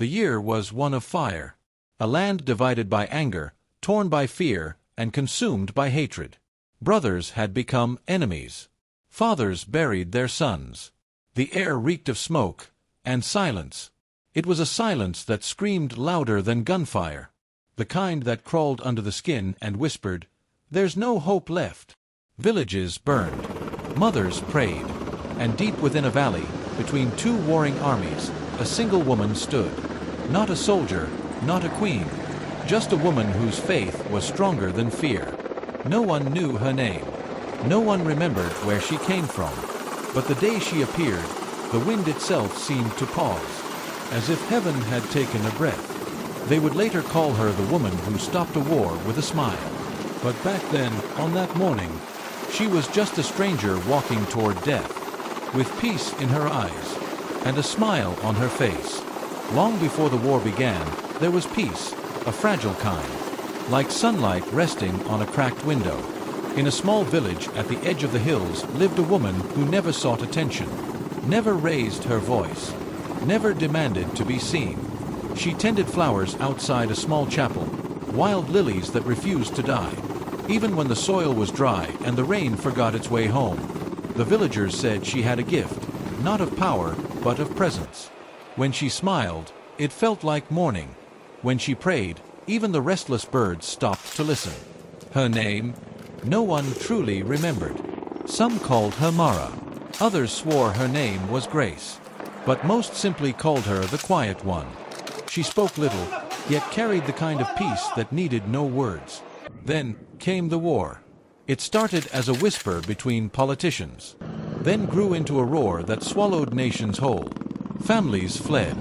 The year was one of fire. A land divided by anger, torn by fear, and consumed by hatred. Brothers had become enemies. Fathers buried their sons. The air reeked of smoke and silence. It was a silence that screamed louder than gunfire. The kind that crawled under the skin and whispered, "There's no hope left." Villages burned. Mothers prayed. And deep within a valley, between two warring armies, a single woman stood. Not a soldier, not a queen. Just a woman whose faith was stronger than fear. No one knew her name. No one remembered where she came from. But the day she appeared, the wind itself seemed to pause, as if heaven had taken a breath. They would later call her the woman who stopped a war with a smile. But back then, on that morning, she was just a stranger walking toward death, with peace in her eyes and a smile on her face. Long before the war began, there was peace, a fragile kind, like sunlight resting on a cracked window. In a small village at the edge of the hills lived a woman who never sought attention, never raised her voice, never demanded to be seen. She tended flowers outside a small chapel, wild lilies that refused to die. Even when the soil was dry and the rain forgot its way home, the villagers said she had a gift, not of power, but of presence. When she smiled, it felt like morning. When she prayed, even the restless birds stopped to listen. Her name? No one truly remembered. Some called her Mara. Others swore her name was Grace. But most simply called her the Quiet One. She spoke little, yet carried the kind of peace that needed no words. Then came the war. It started as a whisper between politicians, then grew into a roar that swallowed nations whole. Families fled.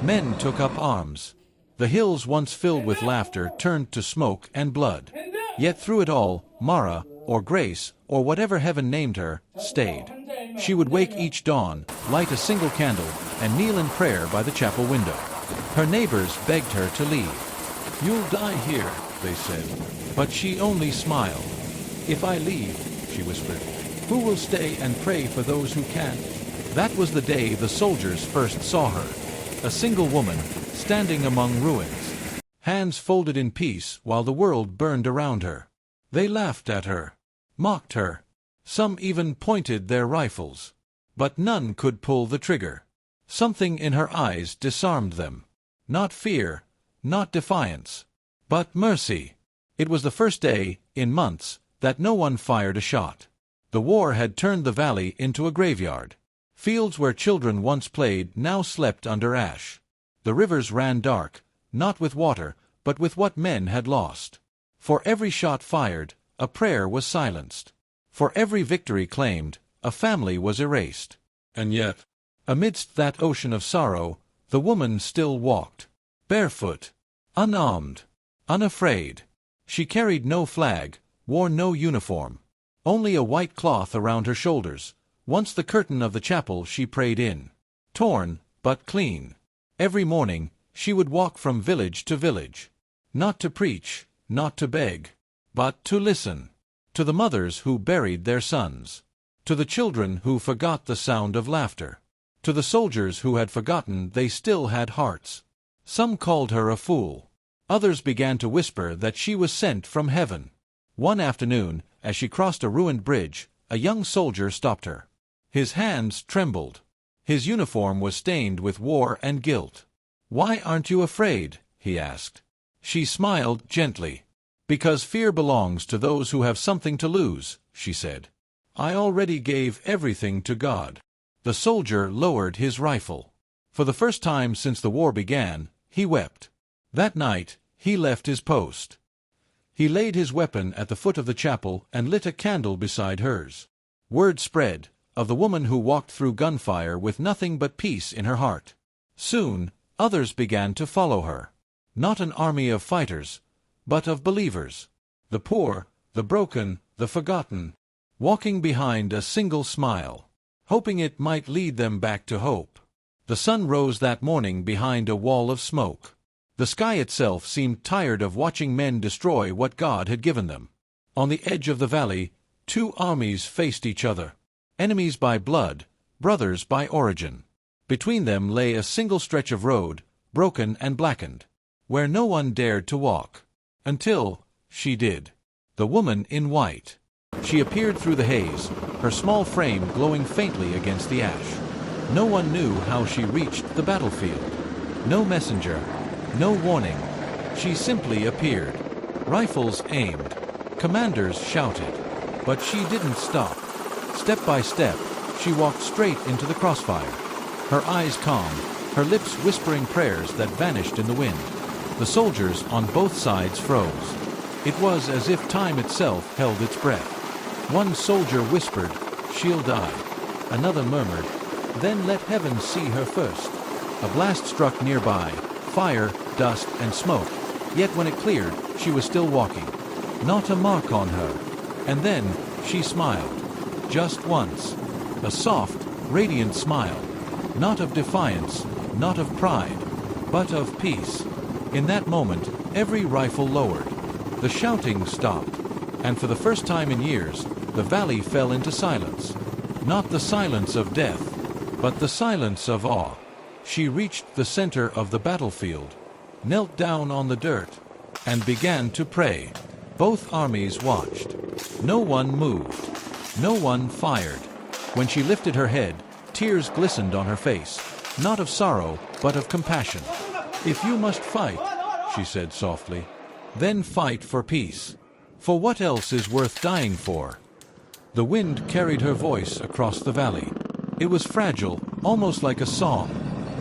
Men took up arms. The hills once filled with laughter turned to smoke and blood. Yet through it all, Mara, or Grace, or whatever heaven named her, stayed. She would wake each dawn, light a single candle, and kneel in prayer by the chapel window. Her neighbors begged her to leave. "You'll die here," they said. But she only smiled. "If I leave," she whispered, "who will stay and pray for those who can't?" That was the day the soldiers first saw her. A single woman, standing among ruins, hands folded in peace while the world burned around her. They laughed at her, mocked her. Some even pointed their rifles. But none could pull the trigger. Something in her eyes disarmed them. Not fear, not defiance, but mercy. It was the first day, in months, that no one fired a shot. The war had turned the valley into a graveyard. Fields where children once played now slept under ash. The rivers ran dark, not with water, but with what men had lost. For every shot fired, a prayer was silenced. For every victory claimed, a family was erased. And yet, amidst that ocean of sorrow, the woman still walked, barefoot, unarmed, unafraid. She carried no flag, wore no uniform, only a white cloth around her shoulders, once the curtain of the chapel she prayed in. Torn, but clean. Every morning, she would walk from village to village. Not to preach, not to beg, but to listen. To the mothers who buried their sons. To the children who forgot the sound of laughter. To the soldiers who had forgotten they still had hearts. Some called her a fool. Others began to whisper that she was sent from heaven. One afternoon, as she crossed a ruined bridge, a young soldier stopped her. His hands trembled. His uniform was stained with war and guilt. "Why aren't you afraid?" he asked. She smiled gently. "Because fear belongs to those who have something to lose," she said. "I already gave everything to God." The soldier lowered his rifle. For the first time since the war began, he wept. That night, he left his post. He laid his weapon at the foot of the chapel and lit a candle beside hers. Word spread, of the woman who walked through gunfire with nothing but peace in her heart. Soon, others began to follow her. Not an army of fighters, but of believers. The poor, the broken, the forgotten, walking behind a single smile, hoping it might lead them back to hope. The sun rose that morning behind a wall of smoke. The sky itself seemed tired of watching men destroy what God had given them. On the edge of the valley, two armies faced each other. Enemies by blood, brothers by origin. Between them lay a single stretch of road, broken and blackened, where no one dared to walk. Until she did. The woman in white. She appeared through the haze, her small frame glowing faintly against the ash. No one knew how she reached the battlefield. No messenger, no warning. She simply appeared. Rifles aimed. Commanders shouted. But she didn't stop. Step by step, she walked straight into the crossfire. Her eyes calm, her lips whispering prayers that vanished in the wind. The soldiers on both sides froze. It was as if time itself held its breath. One soldier whispered, "She'll die." Another murmured, "Then let heaven see her first." A blast struck nearby, fire, dust, and smoke. Yet when it cleared, she was still walking. Not a mark on her. And then, she smiled. Just once. A soft, radiant smile. Not of defiance, not of pride, but of peace. In that moment, every rifle lowered. The shouting stopped. And for the first time in years, the valley fell into silence. Not the silence of death, but the silence of awe. She reached the center of the battlefield, knelt down on the dirt, and began to pray. Both armies watched. No one moved. No one fired. When she lifted her head, tears glistened on her face, not of sorrow, but of compassion. "If you must fight," she said softly, "then fight for peace. For what else is worth dying for?" The wind carried her voice across the valley. It was fragile, almost like a song,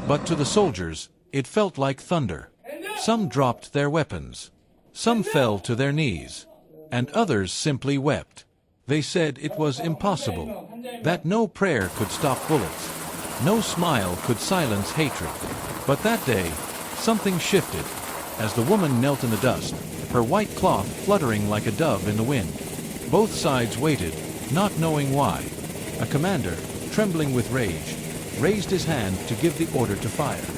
but to the soldiers, it felt like thunder. Some dropped their weapons. Some fell to their knees. And others simply wept. They said it was impossible, that no prayer could stop bullets. No smile could silence hatred. But that day, something shifted. As the woman knelt in the dust, her white cloth fluttering like a dove in the wind. Both sides waited, not knowing why. A commander, trembling with rage, raised his hand to give the order to fire.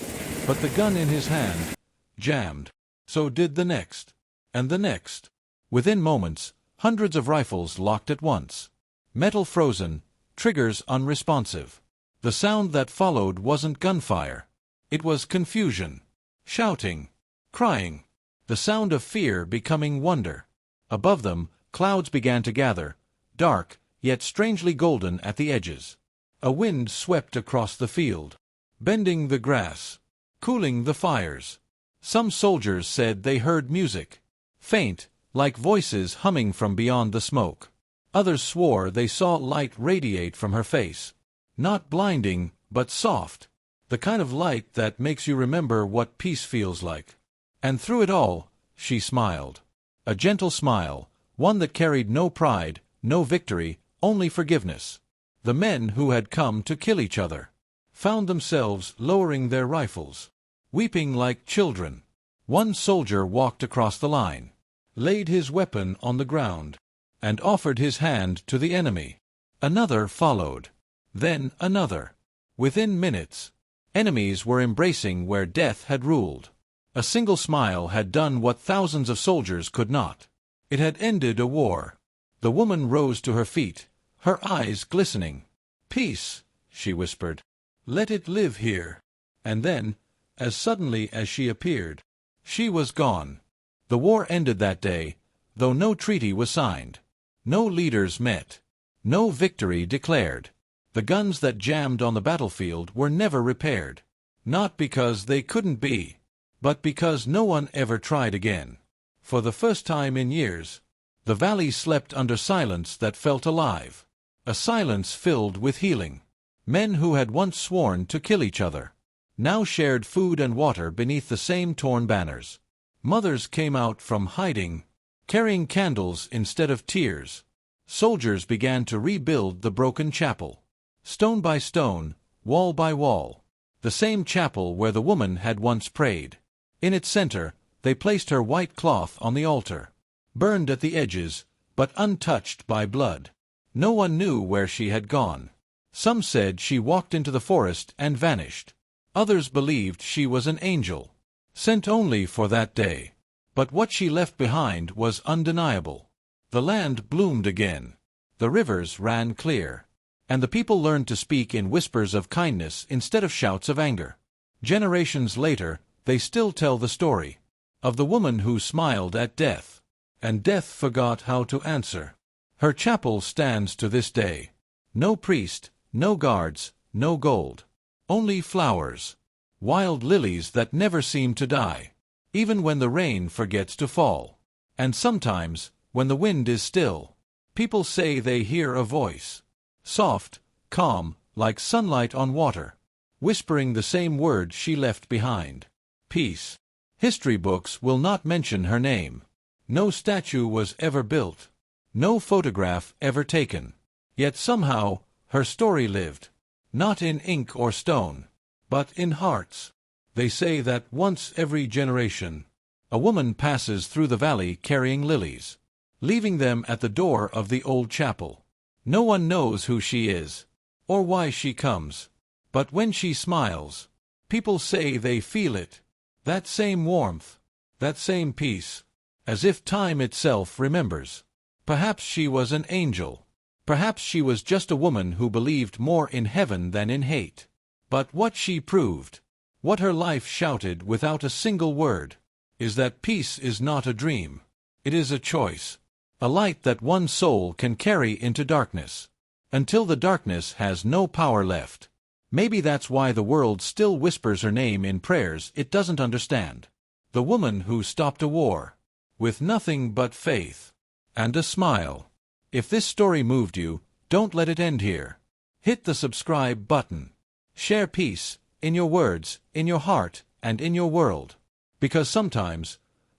But the gun in his hand jammed. So did the next. And the next. Within moments, hundreds of rifles locked at once. Metal frozen, triggers unresponsive. The sound that followed wasn't gunfire. It was confusion. Shouting. Crying. The sound of fear becoming wonder. Above them, clouds began to gather, dark, yet strangely golden at the edges. A wind swept across the field, bending the grass, cooling the fires. Some soldiers said they heard music, faint, like voices humming from beyond the smoke. Others swore they saw light radiate from her face. Not blinding, but soft. The kind of light that makes you remember what peace feels like. And through it all, she smiled. A gentle smile, one that carried no pride, no victory, only forgiveness. The men who had come to kill each other found themselves lowering their rifles, weeping like children. One soldier walked across the line, laid his weapon on the ground, and offered his hand to the enemy. Another followed. Then another. Within minutes, enemies were embracing where death had ruled. A single smile had done what thousands of soldiers could not. It had ended a war. The woman rose to her feet, her eyes glistening. "Peace," she whispered. "Let it live here." And then, as suddenly as she appeared, she was gone. The war ended that day, though no treaty was signed. No leaders met. No victory declared. The guns that jammed on the battlefield were never repaired. Not because they couldn't be, but because no one ever tried again. For the first time in years, the valley slept under silence that felt alive. A silence filled with healing. Men who had once sworn to kill each other now shared food and water beneath the same torn banners. Mothers came out from hiding, carrying candles instead of tears. Soldiers began to rebuild the broken chapel. Stone by stone, wall by wall. The same chapel where the woman had once prayed. In its center, they placed her white cloth on the altar, burned at the edges, but untouched by blood. No one knew where she had gone. Some said she walked into the forest and vanished. Others believed she was an angel, sent only for that day. But what she left behind was undeniable. The land bloomed again. The rivers ran clear. And the people learned to speak in whispers of kindness instead of shouts of anger. Generations later, they still tell the story of the woman who smiled at death, and death forgot how to answer. Her chapel stands to this day. No priest, no guards, no gold. Only flowers. Wild lilies that never seem to die, even when the rain forgets to fall. And sometimes, when the wind is still, people say they hear a voice. Soft, calm, like sunlight on water, whispering the same word she left behind. Peace. History books will not mention her name. No statue was ever built. No photograph ever taken. Yet somehow, her story lived. Not in ink or stone, but in hearts. They say that once every generation, a woman passes through the valley carrying lilies, leaving them at the door of the old chapel. No one knows who she is, or why she comes. But when she smiles, people say they feel it. That same warmth, that same peace, as if time itself remembers. Perhaps she was an angel. Perhaps she was just a woman who believed more in heaven than in hate. But what she proved, what her life shouted without a single word, is that peace is not a dream. It is a choice. A light that one soul can carry into darkness, until the darkness has no power left. Maybe that's why the world still whispers her name in prayers it doesn't understand. The woman who stopped a war, with nothing but faith and a smile. If this story moved you, don't let it end here. Hit the subscribe button. Share peace, in your words, in your heart, and in your world. Because sometimes,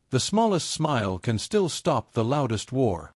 the smallest smile can still stop the loudest war.